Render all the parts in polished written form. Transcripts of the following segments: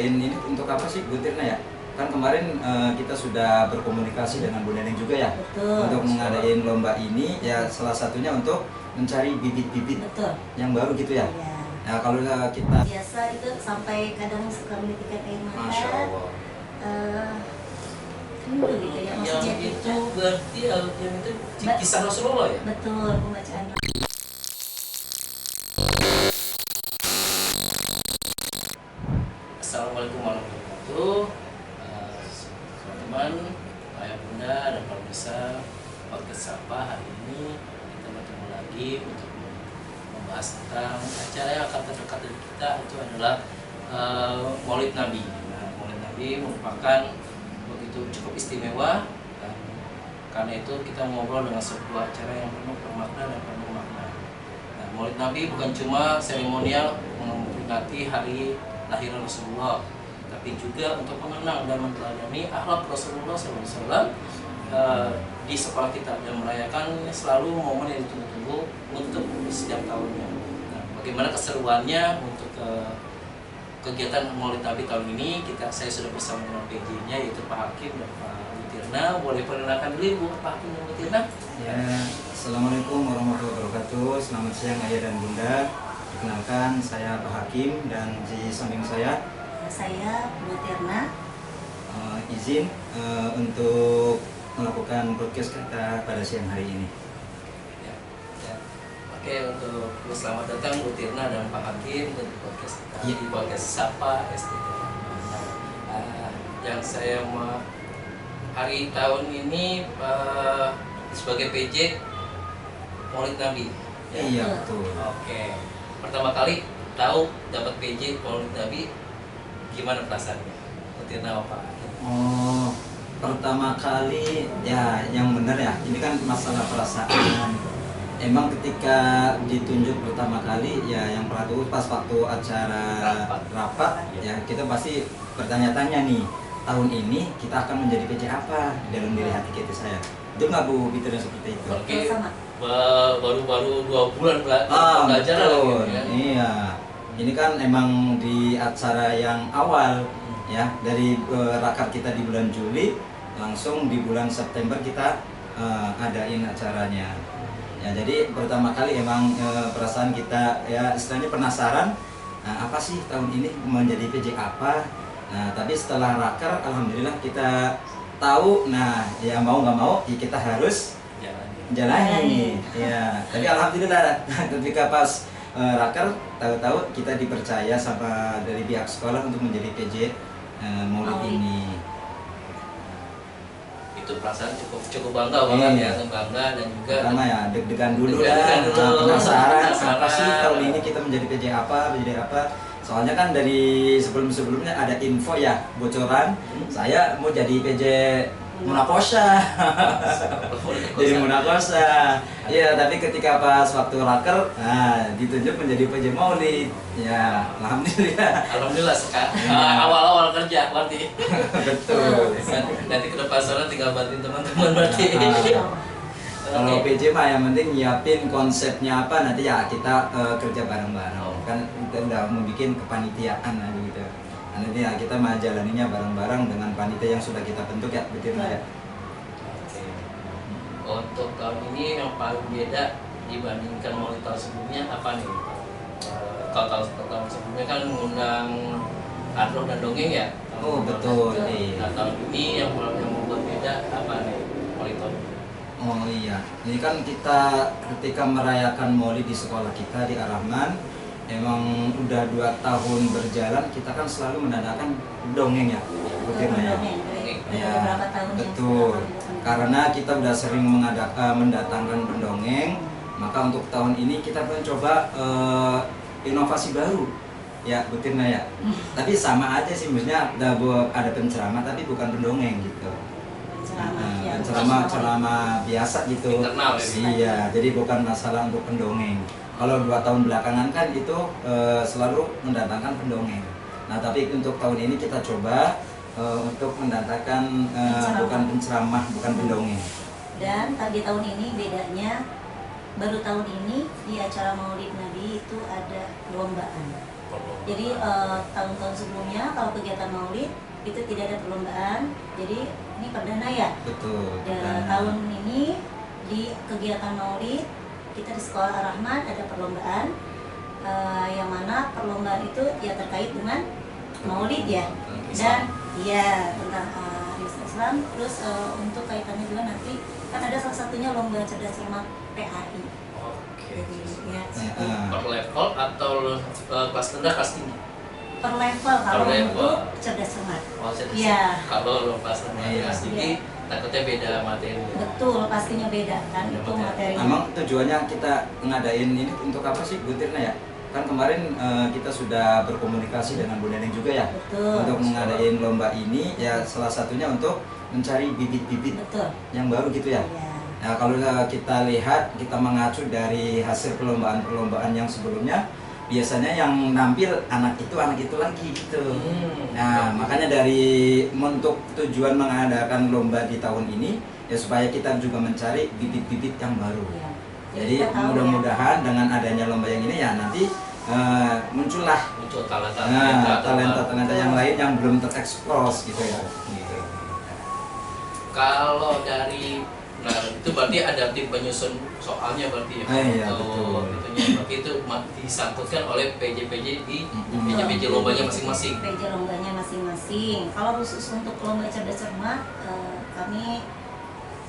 Ini untuk apa sih Bu Tirna ya? Kan kemarin kita sudah berkomunikasi dengan Bu Neneng juga ya. Betul. Untuk mengadain lomba ini ya salah satunya untuk mencari bibit-bibit yang baru gitu ya. Iya. Nah kalau kita Biasa itu sampai kadang suka menitikan air mata. Masya Allah. Rindu gitu ya Yang maksudnya itu berarti yang itu kisah Rasulullah ya? Betul, pembacaan. Assalamualaikum warahmatullahi wabarakatuh. Teman-teman, ayah bunda dan pemirsa podcast Sapa, hari ini kita bertemu lagi untuk membahas tentang acara yang akan terdekat dari kita, itu adalah Maulid Nabi. Nah, Maulid Nabi merupakan begitu cukup istimewa, dan karena itu kita ngobrol dengan sebuah acara yang penuh bermakna dan penuh makna. Nah, Maulid Nabi bukan cuma seremonial memperingati hari lahir Rasulullah, tapi juga untuk mengenang dan meneladani akhlak Rasulullah SAW di sekolah kita, dan merayakan selalu momen yang ditunggu-tunggu untuk setiap tahunnya. Nah, bagaimana keseruannya untuk kegiatan Maulid Nabi tahun ini? Saya sudah bersama dengan PJ-nya, yaitu Pak Hakim dan Pak Bu Tirna. Boleh perkenalkan dulu Bu Pak Hakim dan Bu Tirna? ya, Assalamualaikum warahmatullahi wabarakatuh. Selamat siang ayah dan bunda. Perkenalkan saya Pak Hakim dan di samping saya Bu Tirna. izin untuk melakukan broadcast kita pada siang hari ini. Ya. Oke, untuk selamat datang Bu Tirna dan Pak Hakim di podcast kita, di podcast Sapa STT. Yang saya hari tahun ini sebagai PJ Maulid Nabi. Ya? Iya betul. Oke. Pertama kali tahu dapat PJ Maulid Nabi, gimana perasaannya? Bu Tirna, Pak Hakim? Oh, pertama kali ya yang benar ya, ini kan masalah perasaan. Emang ketika ditunjuk pertama kali ya yang pertama pas waktu acara rapat ya kita pasti bertanya-tanya nih, tahun ini kita akan menjadi PJ apa dalam diri hati kita saya. Itu nggak Bu Fitri seperti itu? Oke. Sama. Baru 2 bulan belajar betul. lagi ya. Iya. Ini kan emang di acara yang awal ya, dari rakat kita di bulan Juli langsung di bulan September kita adain acaranya. Ya, jadi pertama kali emang perasaan kita ya istilahnya penasaran, apa sih tahun ini menjadi PJ apa. Nah, tapi setelah raker alhamdulillah kita tahu. Nah, ya mau nggak mau ya kita harus jalani. Ya, tapi alhamdulillah ketika pas raker tahu-tahu kita dipercaya sama dari pihak sekolah untuk menjadi PJ Maulid ini. Itu perasaan cukup bangga banget ya, bangga dan juga Karena ya deg-degan dulu Deg-degan dah, dulu. penasaran Penasaran. apa sih tahun ini kita menjadi PJ apa. Soalnya kan dari sebelumnya ada info ya, bocoran saya mau jadi PJ Munakosa. Jadi Munakosa. Iya, tapi ketika pas waktu raker, nah ditunjuk menjadi PJ Maulid. Ya, alhamdulillah. alhamdulillah awal-awal kerja berarti. Betul. Nanti ke depan sana tinggal bantuin teman-teman berarti. Kalau PJ mah yang penting nyiapin konsepnya apa, nanti ya kita kerja bareng-bareng. Kan kita udah mau bikin kepanitiaan gitu. Nanti ya kita mah jalaninya bareng-bareng dengan panitia yang sudah kita bentuk ya, betul ya. Oke. Untuk tahun ini yang paling beda dibandingkan Maulid tahun sebelumnya apa nih? Kalau tahun sebelumnya kan mengundang Adro dan dongeng ya. Oh betul. Nah, tahun ini yang membuat beda apa nih Maulid tahun ini? Oh iya, ini kan kita ketika merayakan Maulid di sekolah kita di Ar-Rahman, emang udah 2 tahun berjalan kita kan selalu menadakan dongeng ya, betul ya. Ya, Beberapa tahun betul. Karena kita udah sering mendatangkan pendongeng, maka untuk tahun ini kita mencoba inovasi baru, ya betul ya. Tapi sama aja sih, maksudnya ada penceramah tapi bukan pendongeng gitu. Ceramah biasa gitu. Internal ya? Iya, jadi bukan masalah untuk pendongeng. Kalau 2 tahun belakangan kan itu selalu mendatangkan pendongeng. Nah, tapi untuk tahun ini kita coba untuk mendatangkan bukan penceramah, bukan pendongeng. Dan tadi tahun ini bedanya, baru tahun ini di acara Maulid Nabi itu ada perlombaan. Jadi tahun-tahun sebelumnya kalau kegiatan Maulid itu tidak ada perlombaan. Jadi ini perdana ya. Betul. Dan Dan tahun ini di kegiatan Maulid kita di Sekolah Ar-Rahman ada perlombaan yang mana perlombaan itu ya terkait dengan Maulid ya. Dan ya tentang Islam. Terus untuk kaitannya juga nanti kan ada salah satunya lomba cerdas cermat PAI. Oke. Jadi ya Per level atau kelas rendah kelas tinggi? per level kalau Per level. untuk cerdas cermat. Oh, cerdas. Iya. Kalau kelas rendah Iya. kelas tinggi takutnya beda materi. Betul, pastinya beda kan Beda itu materi. materinya. emang tujuannya kita ngadain ini untuk apa sih Bu Tirna ya? Kan kemarin kita sudah berkomunikasi dengan Bu Neneng juga ya Betul. untuk mengadain lomba ini ya, salah satunya untuk mencari bibit-bibit Betul. yang baru gitu ya. Iya. Nah kalau kita lihat, kita mengacu dari hasil perlombaan-perlombaan yang sebelumnya, biasanya yang nampil anak itu lagi gitu. Nah makanya dari untuk tujuan mengadakan lomba di tahun ini ya supaya kita juga mencari bibit-bibit yang baru. Iya. Jadi kita tahu mudah-mudahan dengan adanya lomba yang ini ya nanti muncullah Muncul talenta talenta-talenta yang lain yang belum terekspos gitu ya. Gitu. Kalau dari itu berarti ada tim penyusun soalnya berarti ya. Iya, betul. Itunya berarti itu disangkutkan oleh PJ-PJ di Mm-mm. PJ-PJ lombanya masing-masing. PJ lombanya masing-masing. Kalau khusus untuk lomba cerdas cermat, kami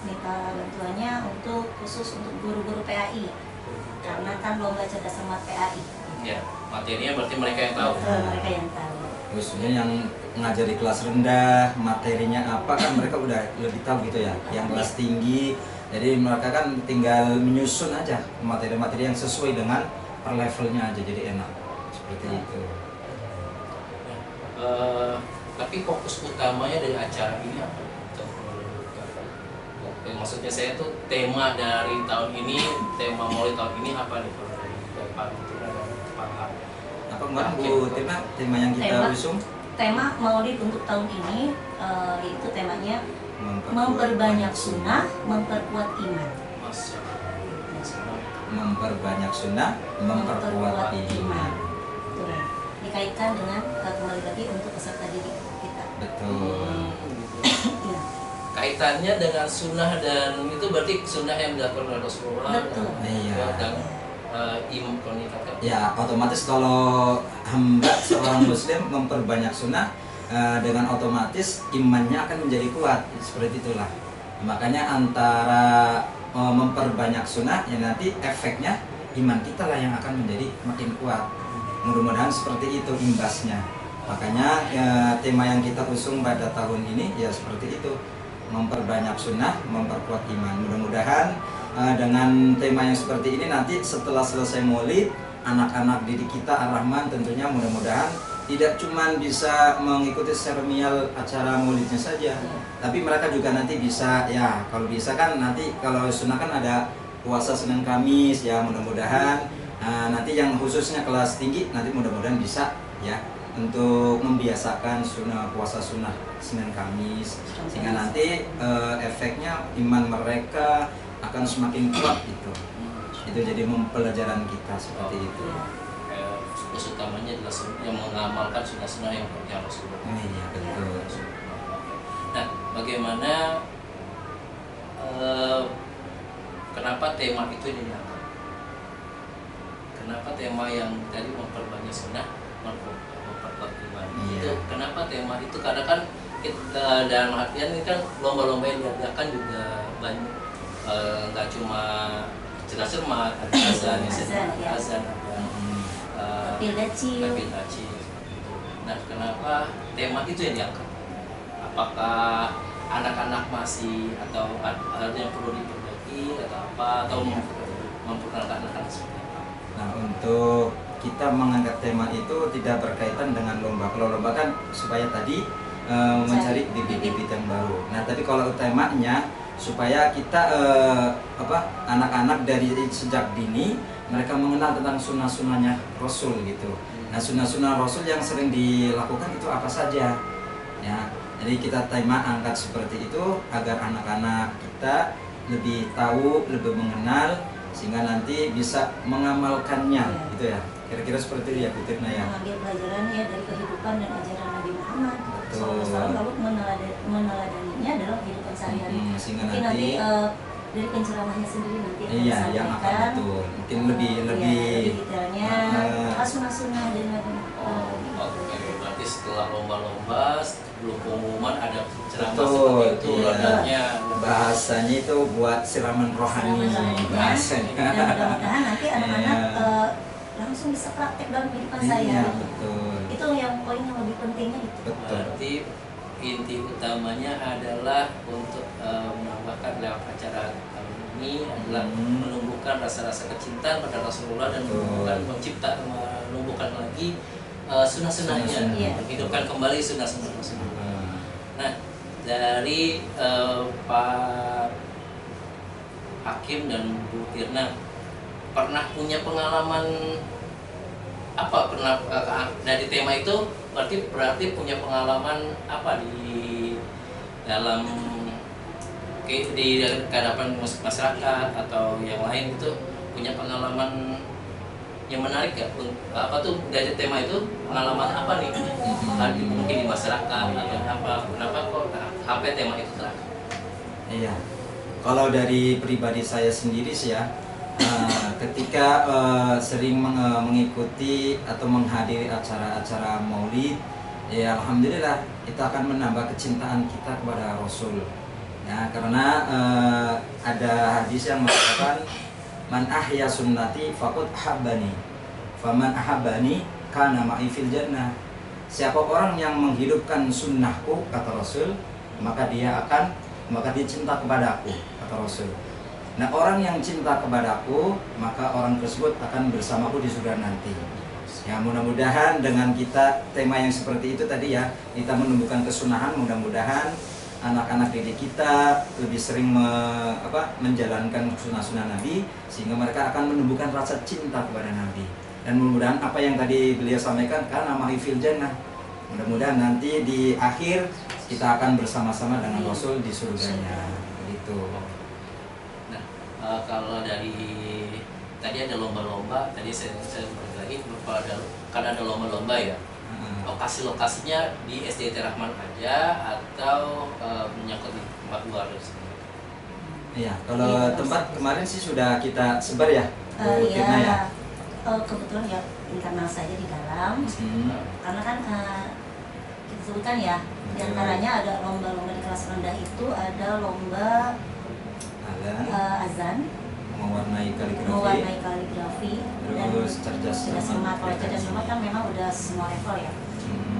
minta bantuannya untuk khusus untuk guru-guru PAI. Karena kan lomba cerdas cermat PAI. Ya, materinya berarti mereka yang tahu. Betul, mereka yang tahu. Khususnya yang ngajari kelas rendah, materinya apa kan mereka udah lebih tahu gitu ya. Yang kelas tinggi, jadi mereka kan tinggal menyusun aja materi-materi yang sesuai dengan per levelnya aja, jadi enak seperti itu. Tapi fokus utamanya dari acara ini apa? Maksudnya saya tuh tema dari tahun ini, tema Maulid tahun ini apa nih kalau dari Pak Tirna dan Pak Har? Apa kemarin Bu Tirna, tema yang kita Tema. usung? Tema Maulid untuk tahun ini itu temanya memperbanyak sunnah, memperkuat iman. Masya Allah. Memperbanyak sunnah, memperkuat iman. Betul. Dikaitkan dengan kembali lagi untuk peserta didik kita. Betul. Iya. Kaitannya dengan sunnah dan itu berarti sunnah yang dilakukan oleh Rasulullah. Betul. Iya. Dan imam kalau dikatakan. Ya otomatis kalau hamba seorang muslim memperbanyak sunnah, dengan otomatis imannya akan menjadi kuat, seperti itulah. Makanya antara memperbanyak sunnah ya nanti efeknya iman kita lah yang akan menjadi makin kuat. Mudah-mudahan seperti itu imbasnya. Makanya ya, tema yang kita usung pada tahun ini ya seperti itu, memperbanyak sunnah, memperkuat iman. Mudah-mudahan dengan tema yang seperti ini nanti setelah selesai Maulid, anak-anak didik kita Ar-Rahman tentunya mudah-mudahan tidak cuma bisa mengikuti seremonial acara Maulidnya saja, tapi mereka juga nanti bisa ya, kalau bisa kan nanti kalau sunnah kan ada puasa Senin Kamis ya, mudah-mudahan nanti yang khususnya kelas tinggi nanti mudah-mudahan bisa ya untuk membiasakan puasa sunnah Senin Kamis, sehingga nanti efeknya iman mereka akan semakin kuat gitu. Itu jadi pembelajaran kita seperti itu. Fokus utamanya adalah yang mengamalkan sunnah-sunnah yang Rasulullah. Iya betul. Nah, bagaimana kenapa tema itu diangkat? Kenapa tema yang tadi memperbanyak sunnah, memperkuat iman? Iya. Itu kenapa tema itu? Karena kan kita dalam artian ini kan lomba-lomba yang diadakan juga banyak, nggak cuma cerdas cermat, ada azan, ya. azan, ada Pildaci. Nah, kenapa tema itu yang diangkat? Apakah anak-anak masih atau ada yang perlu diperbaiki atau apa, atau memperkenalkan anak-anak seperti apa? Nah untuk kita mengangkat tema itu tidak berkaitan dengan lomba. Kalau lomba kan supaya tadi mencari bibit-bibit yang baru. Nah tapi kalau temanya supaya kita anak-anak dari sejak dini mereka mengenal tentang sunnah-sunnahnya Rasul gitu. Nah sunnah-sunnah Rasul yang sering dilakukan itu apa saja ya. Jadi kita tema angkat seperti itu agar anak-anak kita lebih tahu, lebih mengenal, sehingga nanti bisa mengamalkannya gitu ya. Kira-kira seperti itu ya Bu Tirna ya. mengambil pelajaran ya dari kehidupan dan ajaran Nabi Muhammad Betul. SAW, lalu meneladaninya dalam kehidupan sehari-hari. Sehingga Mungkin nanti dari penceramahnya sendiri nanti akan iya yang akan disampaikan, betul. Mungkin lebih detailnya sunnah-sunnah dari Nabi Oh, oke. Berarti setelah lomba-lomba, sebelum pengumuman ada ceramah Betul, seperti itu, iya. rodanya. bahasanya itu buat siraman rohani bahasanya. Dan mudah-mudahan nanti anak-anak Iya. langsung bisa praktek dalam kehidupan Iya, saya. betul. Itu yang poin yang lebih pentingnya itu. Betul. Berarti inti utamanya adalah untuk menambahkan lewat acara kali ini adalah menumbuhkan rasa-rasa kecintaan pada Rasulullah dan menumbuhkan lagi sunnah-sunnahnya, Sunnah-sunnah. Iya. menghidupkan kembali sunnah-sunnah Rasulullah. Hmm. Nah, dari Pak Hakim dan Bu Tirna pernah punya pengalaman apa? Pernah dari tema itu berarti punya pengalaman apa di dalam di hadapan masyarakat atau yang lain itu punya pengalaman yang menarik gak? Apa tuh dari tema itu pengalaman apa nih? Mungkin di masyarakat atau apa? Kenapa kok sampai tema itu terakhir? Iya. Kalau dari pribadi saya sendiri sih ya, ketika sering mengikuti atau menghadiri acara-acara Maulid, ya alhamdulillah kita akan menambah kecintaan kita kepada Rasul. Ya, karena ada hadis yang mengatakan man ahya sunnati faqad ahabbani. Faman ahabbani kana ma'i fil jannah. Siapa orang yang menghidupkan sunnahku, kata Rasul, maka dia cinta kepadaku, kata Rasul. Nah, orang yang cinta kepadaku, maka orang tersebut akan bersamaku di surga nanti. Ya, mudah-mudahan dengan kita tema yang seperti itu tadi ya, kita menumbuhkan kesunahan, mudah-mudahan anak-anak didik kita lebih sering menjalankan sunnah-sunnah Nabi, sehingga mereka akan menumbuhkan rasa cinta kepada Nabi. Dan mudah-mudahan apa yang tadi beliau sampaikan, karena ma'ifil jannah, mudah-mudahan nanti di akhir kita akan bersama-sama dengan Rasul di surganya. Gitu. Nah, kalau dari tadi ada lomba-lomba, tadi saya balik lagi karena ada lomba-lomba ya. Lokasi-lokasinya di SDT Rahman aja atau menyangkut di tempat luar? Iya, kalau tempat kemarin sih sudah kita sebar ya, Bu Tirna ya. Kebetulan ya internal saja di dalam, karena kan kita sebutkan ya, diantaranya ada lomba-lomba di kelas rendah itu ada lomba azan, mewarnai kaligrafi, terus cerdas cermat. Kalau cerdas cermat kan memang udah semua level ya.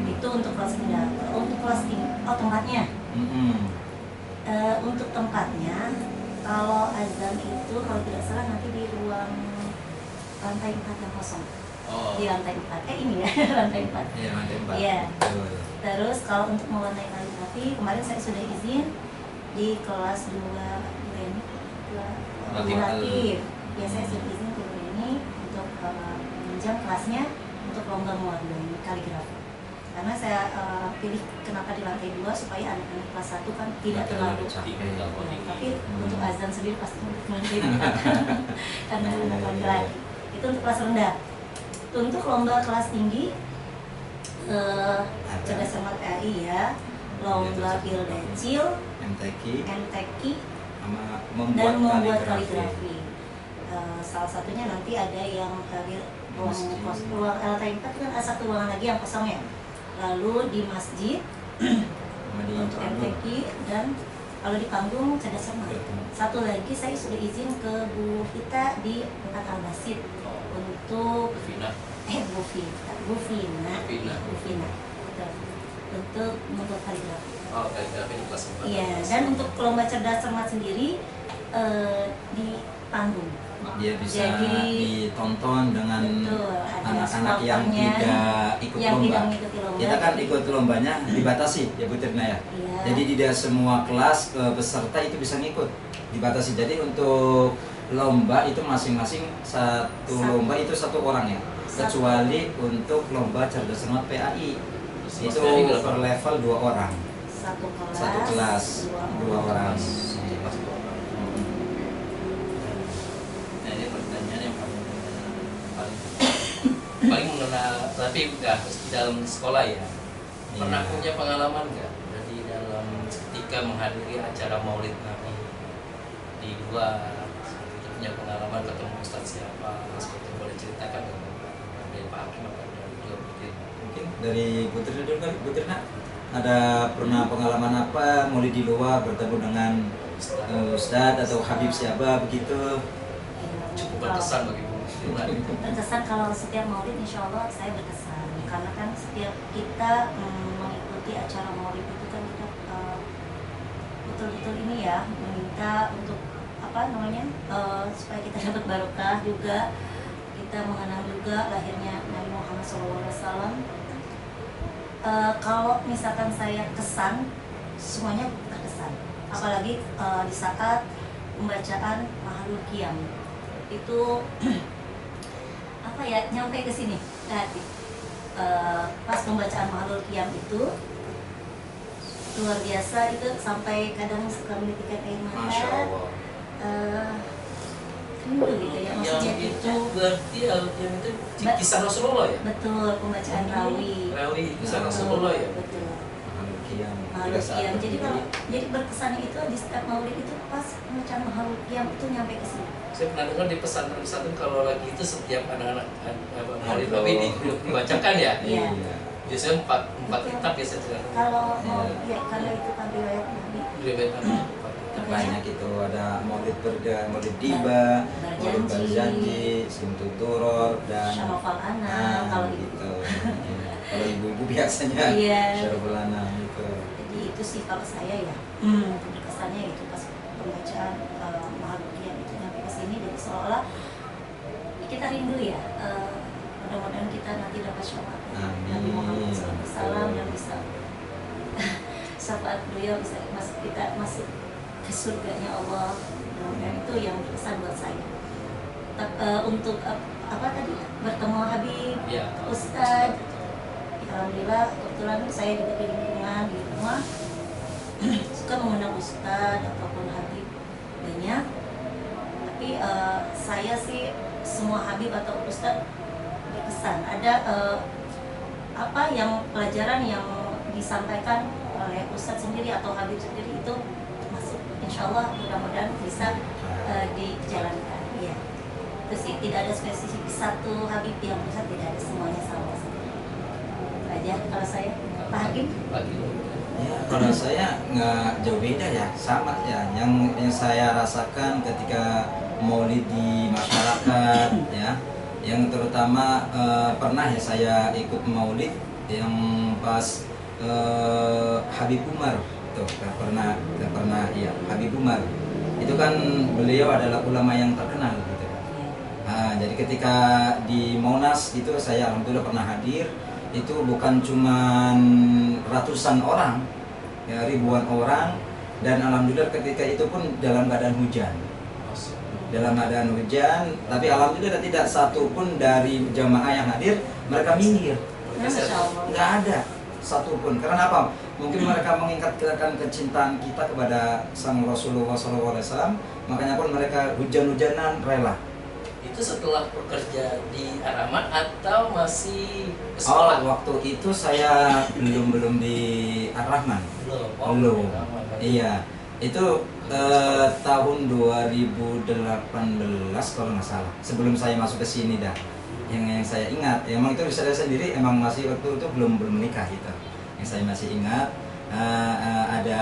Itu untuk kelas rendah. Untuk kelas tinggi, tempatnya. Untuk tempatnya, kalau azan itu kalau tidak salah nanti di ruang lantai 4 yang kosong. Di lantai 4. Ini ya, lantai 4. Iya, lantai 4. Iya. Terus kalau untuk mewarnai kaligrafi, kemarin saya sudah izin di kelas 2 relatif. Ya, saya sudah izin ke ini untuk meminjam kelasnya untuk lomba mewarnai kaligrafi. Karena saya pilih kenapa di lantai 2 supaya anak-anak kelas 1 kan tidak terlalu capek. Ya, tapi untuk azan sendiri pasti untuk lantai 4 karena anak laki-laki. Itu untuk kelas rendah. Untuk lomba kelas tinggi cerdas cermat PAI ya, lomba Pildacil, MTQ, dan membuat kaligrafi. Salah satunya nanti ada yang ruang lantai 4 kan ada satu ruangan lagi yang kosong ya. Lalu di masjid untuk MTQ, dan kalau di panggung cerdas cermat. Satu lagi saya sudah izin ke Bu Vita di 4 Al-Basit untuk Bu Vina untuk membuat kaligrafi. Kaligrafi di kelas 4. Iya, dan untuk lomba cerdas cermat sendiri di panggung. Dia bisa ditonton dengan anak-anak yang tidak ikut lomba. Kita kan ikut lombanya dibatasi ya Bu Tirna ya. Iya. Jadi tidak semua kelas peserta itu bisa ngikut, dibatasi. Jadi untuk lomba itu masing-masing satu lomba itu satu orang ya. Kecuali untuk lomba cerdas cermat PAI itu per level 2 orang. Satu kelas 2 orang. Nah, ini pertanyaan yang paling pernah, tapi nggak di dalam sekolah ya. Pernah Iya. punya pengalaman nggak dari dalam ketika menghadiri acara Maulid Nabi di luar? Itu punya pengalaman ketemu Ustadz siapa? Seperti boleh ceritakan nggak? Dari Pak Hakim atau dari Joe Putri? Mungkin dari Putri dulu kali, Putri nak ada pernah pengalaman apa mulai di luar bertemu dengan Ustadz atau Habib siapa begitu? Cukup berkesan bagi Bu. Berkesan kalau setiap maulid insya Allah saya berkesan karena kan setiap kita mengikuti acara maulid itu kan kita betul-betul ini ya meminta untuk apa namanya supaya kita dapat barokah juga, kita mengenang juga lahirnya Nabi Muhammad SAW. Kalau misalkan saya kesan, semuanya terkesan, apalagi di saat pembacaan Mahalul Qiyam itu apa ya, nyampe ke sini pas pembacaan Mahalul Qiyam itu luar biasa, itu sampai kadang suka menitikan air Masya mata, Allah. rindu gitu ya, maksudnya Yang itu kita berarti yang itu kisah Rasulullah ya? betul pembacaan rawi, Rawi kisah Rasulullah ya? betul Mahalul Qiyam. Mahalul Pada saat Qiyam. Jadi berdiri. kalau jadi berkesannya itu di setiap maulid itu pas pembacaan Mahalul Qiyam itu nyampe ke sini. Saya pernah dengar di pesantren-pesantren kalau lagi itu setiap anak-anak Maulid Nabi dibacakan ya. Iya. Biasanya empat kitab ya saya dengar. Kalau mau ya karena itu kan riwayat Nabi. Riwayat Nabi. Banyak itu ada Maulid Berda, Maulid Diba, Maulid Berjanji, Simtul Turor dan Syarafal Anam kalau itu. gitu. Ya. Kalau ibu-ibu biasanya Iya. Syarafal Anam gitu. Jadi itu sih kalau saya ya berkesannya itu pas pembacaan Mahalul Qiyam itu nyampe ke sini, jadi seolah kita rindu ya. Mudah-mudahan kita nanti dapat syafaat Nabi Muhammad SAW dan bisa syafaat beliau, bisa masuk ke surganya Allah. Dan itu yang berkesan buat saya. Untuk apa tadi bertemu Habib, Iya. Ustadz, alhamdulillah kebetulan saya juga di lingkungan di rumah suka mengundang Ustadz ataupun Habib banyak. Tapi saya sih semua Habib atau Ustadz berkesan. Ada apa yang pelajaran yang disampaikan oleh Ustadz sendiri atau Habib sendiri itu masuk, insya Allah mudah-mudahan bisa dijalankan. Iya. Terus sih tidak ada spesifik satu Habib yang Ustadz, tidak ada, semuanya sama. Aja kalau saya Pak Hakim. Ya, kalau saya nggak jauh beda ya, sama ya. Yang saya rasakan ketika maulid di masyarakat ya, yang terutama pernah ya saya ikut maulid yang pas Habib Umar tuh, nggak pernah ya, Habib Umar itu kan beliau adalah ulama yang terkenal gitu. Nah, jadi ketika di Monas itu saya alhamdulillah pernah hadir. Itu bukan cuman ratusan orang ya, ribuan orang, dan alhamdulillah ketika itu pun dalam keadaan hujan, tapi alhamdulillah tidak satu pun dari jamaah yang hadir mereka minggir, Masya Allah. nggak ada satu pun. Karena apa? Mungkin mereka mengingkatkan kecintaan kita kepada sang Rasulullah SAW, makanya pun mereka hujan-hujanan rela. Itu setelah bekerja di Ar-Rahman atau masih Oh, sekolah? waktu itu saya belum di Ar-Rahman. Belum. Iya, itu tahun 2018 kalau nggak salah. Sebelum saya masuk ke sini dah. Yang saya ingat, emang itu saya sendiri emang masih waktu itu belum menikah gitu. Yang saya masih ingat ada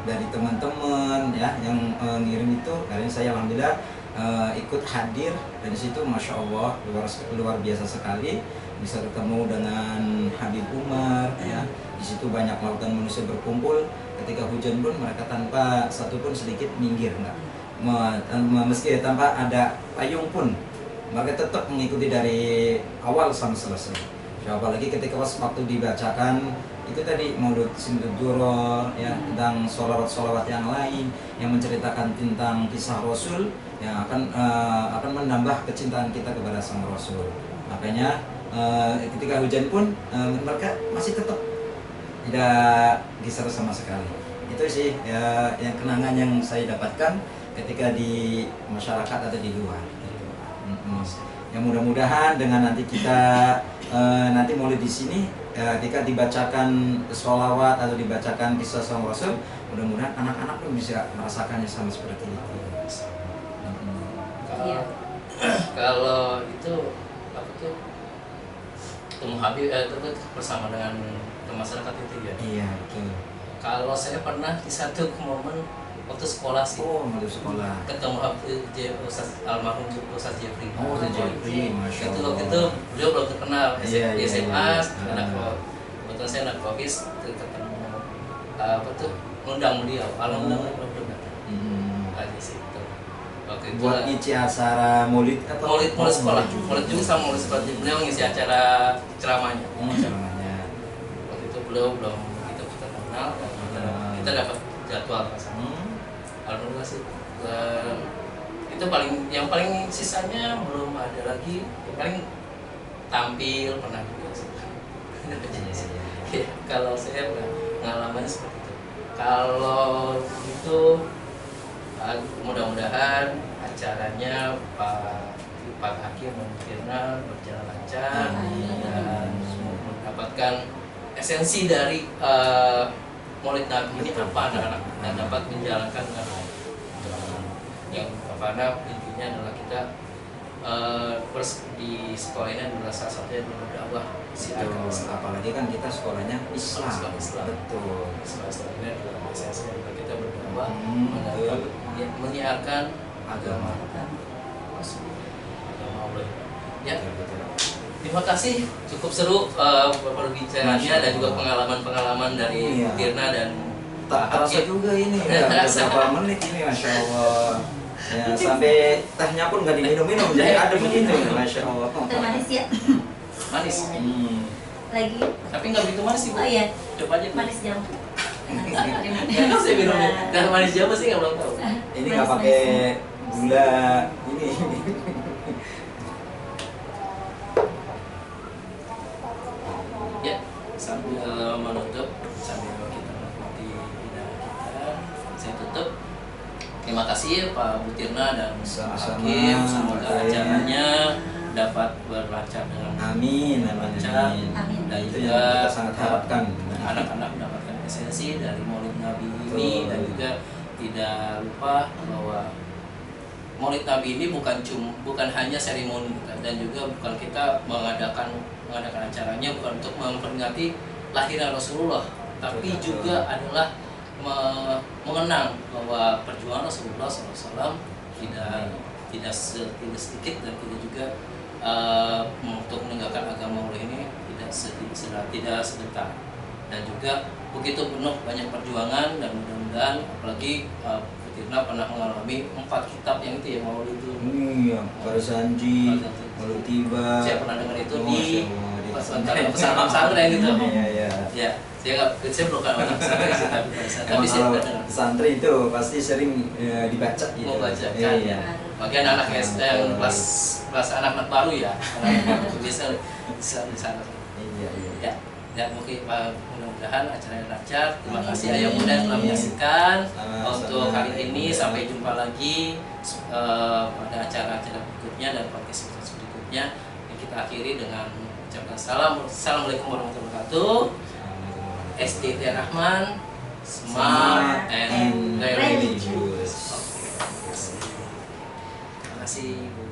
dari teman-teman ya yang ngirim itu, karena saya alhamdulillah ikut hadir, dan di situ masya Allah luar biasa sekali bisa ketemu dengan Habib Umar ya. Di situ banyak lautan manusia berkumpul. Ketika hujan pun mereka tanpa satupun sedikit minggir, enggak meski tanpa ada payung pun mereka tetap mengikuti dari awal sampai selesai. Apalagi ketika pas waktu dibacakan itu tadi Maulid Simtul Duror ya, tentang sholawat-sholawat yang lain yang menceritakan tentang kisah Rasul yang akan menambah kecintaan kita kepada sang Rasul. Makanya ketika hujan pun mereka masih tetap tidak geser sama sekali. Itu sih ya, yang kenangan yang saya dapatkan ketika di masyarakat atau di luar. Ya mudah-mudahan dengan nanti kita nanti mulai di sini ketika dibacakan sholawat atau dibacakan kisah sang Rasul, mudah-mudahan anak-anak pun bisa merasakannya sama seperti itu. Iya. Kalau itu apa tuh temu Habib itu bersama dengan masyarakat itu ya. Iya, betul. Kalau saya pernah di satu momen waktu sekolah sih. Oh, mau sekolah. Ketemu Ustaz almarhum Ustaz Jeffrey. Oh, Ustaz Jeffrey, Masya Itu Allah. waktu itu beliau belum terkenal Iya, di iya, SMA, iya. anak kebetulan saya anak profis ketemu apa tuh ngundang beliau, alhamdulillah belum datang. Di situ. Waktu itu Buat ngisi acara maulid atau Maulid sekolah, juga. maulid juga sama maulid sekolah. Beliau ngisi acara ceramahnya. Ceramahnya. Waktu itu beliau belum kita kenal, dan kita dapat jadwal pas. Alhamdulillah sih. Dan itu yang paling sisanya belum ada lagi. Yang paling tampil pernah juga sih. Ya, kalau saya pengalamannya seperti itu. Kalau itu mudah-mudahan acaranya Pak Hakim Firna berjalan lancar dan mendapatkan esensi dari Maulid Nabi ini apa anak-anak dan dapat menjalankan dengan baik. Yang karena intinya adalah kita di sekolah ini adalah salah satunya berdakwah Apalagi kan kita sekolahnya Islam. Islam. Betul. Sekolah ini adalah esensi dari kita berdakwah menyiarkan Agama. Allah. Ya, Betul. terima kasih, cukup seru perbincangannya dan juga pengalaman-pengalaman dari Iya. Tirna dan Tak terasa Hakim. juga ini ya, beberapa menit ini, Masya Allah. Ya, sampai tehnya pun nggak diminum-minum, jadi ada begitu, Masya Allah. Teh manis ya. Manis, Lagi. tapi nggak begitu manis sih Bu. Oh iya. Coba aja Manis jambu. Ya kan saya minum dan manis Jawa sih nggak belum tahu. Ini nggak pakai gula ini. Ya, sambil menutup, sambil kita menikmati hidangan kita, saya tutup. Terima kasih Pak Butirna dan Pak Sama-sama. Hakim, semoga Oke. acaranya dapat berlancar dengan Amin, lancar. Amin. Dan Itu juga yang kita sangat harapkan. anak-anak mendapatkan esensi dari Maulid Nabi ini. Betul. Dan juga tidak lupa bahwa Maulid Nabi ini bukan hanya seremoni dan juga bukan kita mengadakan acaranya bukan untuk memperingati lahirnya Rasulullah, tapi Betul. juga adalah mengenang bahwa perjuangan Rasulullah SAW tidak sedikit dan tidak juga untuk menegakkan agama Allah ini tidak sebentar, dan juga begitu penuh banyak perjuangan. Dan mudah-mudahan apalagi Tirna pernah mengalami 4 kitab yang itu ya, Maulid itu. Iya, Barsanji, Maulid Tiba. Saya pernah dengar itu Oh, di Masya Allah, pesantren gitu. Iya, iya. Ya, saya belum kan orang pesantren sih, tapi Emang saya kalau pernah dengar. santri itu pasti sering dibaca gitu. Mau baca kan? Iya. Bagian anak SD yang kelas anak-anak baru ya, anak-anak baru biasa di sana. Iya, iya. Ya mungkin mudah-mudahan acaranya lancar. Terima kasih Amin. Ayah Bunda yang telah menyaksikan. Sama-sama. Untuk kali ini sampai jumpa lagi pada acara-acara berikutnya dan podcast berikutnya. Yang kita akhiri dengan ucapan Assalamualaikum warahmatullahi wabarakatuh. SDT Rahman, Smart and Ready. Religious. Terima kasih Bu.